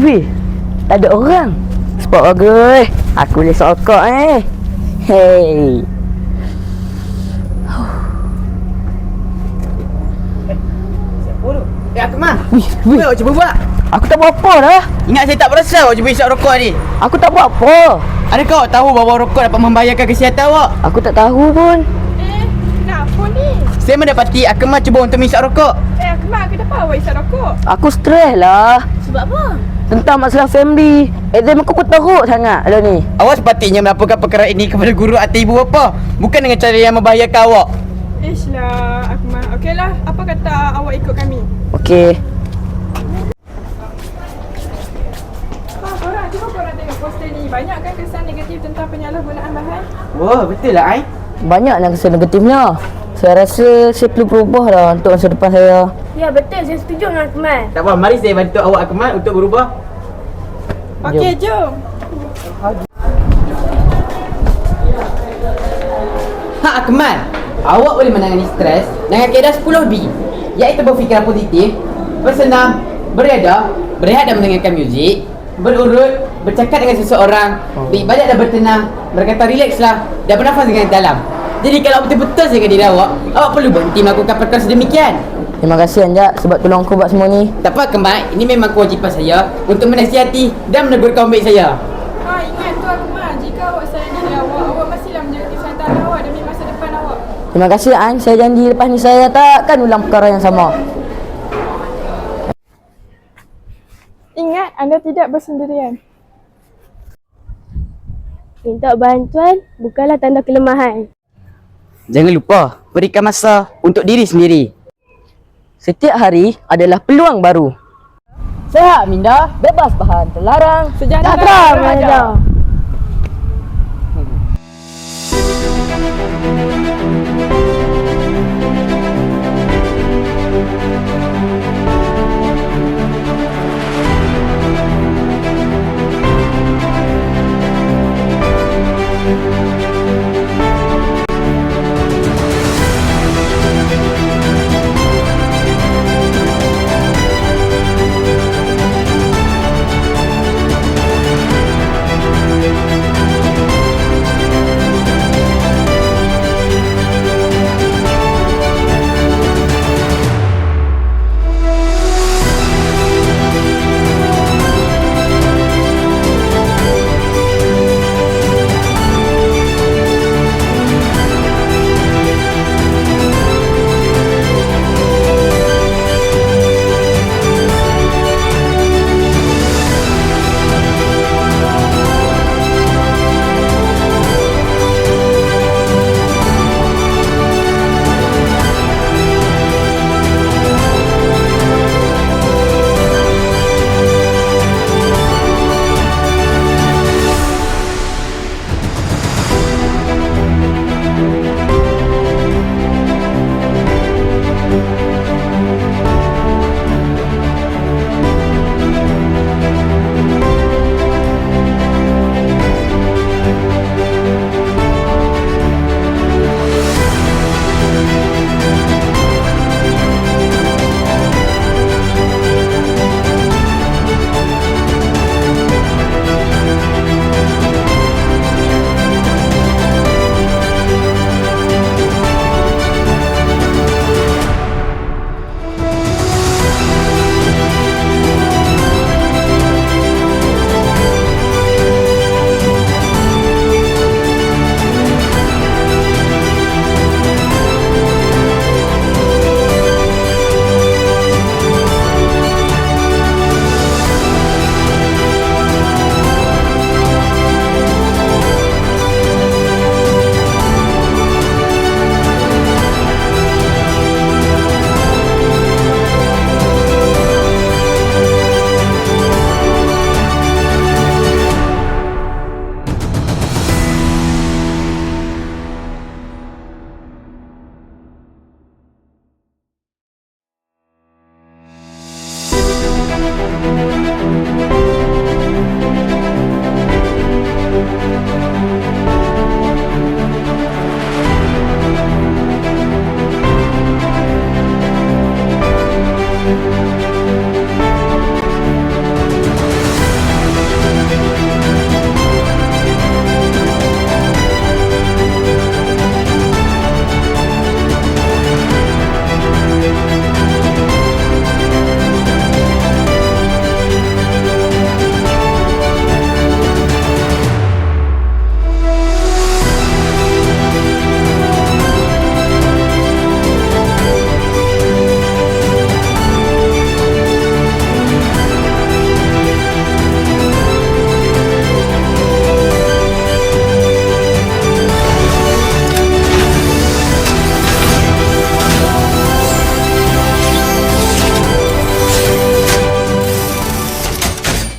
Weh, tak ada orang. Spot bagus. Aku boleh sokok Hey. Akmal. Weh. Apa awak cuba buat? Aku tak buat apa dah. Ingat saya tak perasan awak cuba isap rokok ni. Aku tak buat apa. Adakah awak tahu bahawa rokok dapat membahayakan kesihatan awak? Aku tak tahu pun. Kenapa ni? Saya mendapati Akmal cuba untuk mengisap rokok. Akmal, kenapa awak isap rokok? Aku stres lah. Sebab apa? Tentang masalah family. Exam aku teruk sangat lah ni. Awak sepatutnya melaporkan perkara ini kepada guru atau ibu bapa, bukan dengan cara yang membahayakan awak. Ish lah, Akmal. Okeylah, apa kata awak ikut kami? Okey. Cuba korang tengok poster ni. Banyak kan kesan negatif tentang penyalahgunaan bahan? Wah, betul lah Banyak yang kesan negatifnya. Saya rasa saya perlu berubah lah untuk masa depan saya. Ya betul, saya setuju dengan Akmal. Tak apa, mari saya bantu awak Akmal untuk berubah. Okey, jom. Akmal, awak boleh menangani stres dengan kaedah 10B, iaitu berfikiran positif, bersenam, beredah, berehat dan mendengarkan muzik, berurut, bercakap dengan seseorang, beribadat dan bertenang, berkata relaxlah dan bernafas dengan dalam. Jadi kalau betul-betul dengan diri awak perlu berhenti melakukan perkara sedemikian. Terima kasih Anjak sebab tolong aku buat semua ni. Tak apa Akmal, ini memang kewajipan saya untuk menasihati dan menegur kaum baik saya. Ingat tu Akmal, jika awak sayang diri awak mestilah menjaga kesihatan awak demi masa depan awak. Terima kasih An. Saya janji lepas ni saya takkan ulang perkara yang sama. Ingat, anda tidak bersendirian. Minta bantuan bukanlah tanda kelemahan. Jangan lupa berikan masa untuk diri sendiri. Setiap hari adalah peluang baru. Sehat minda, bebas bahan terlarang, Sejahtera Mengajar.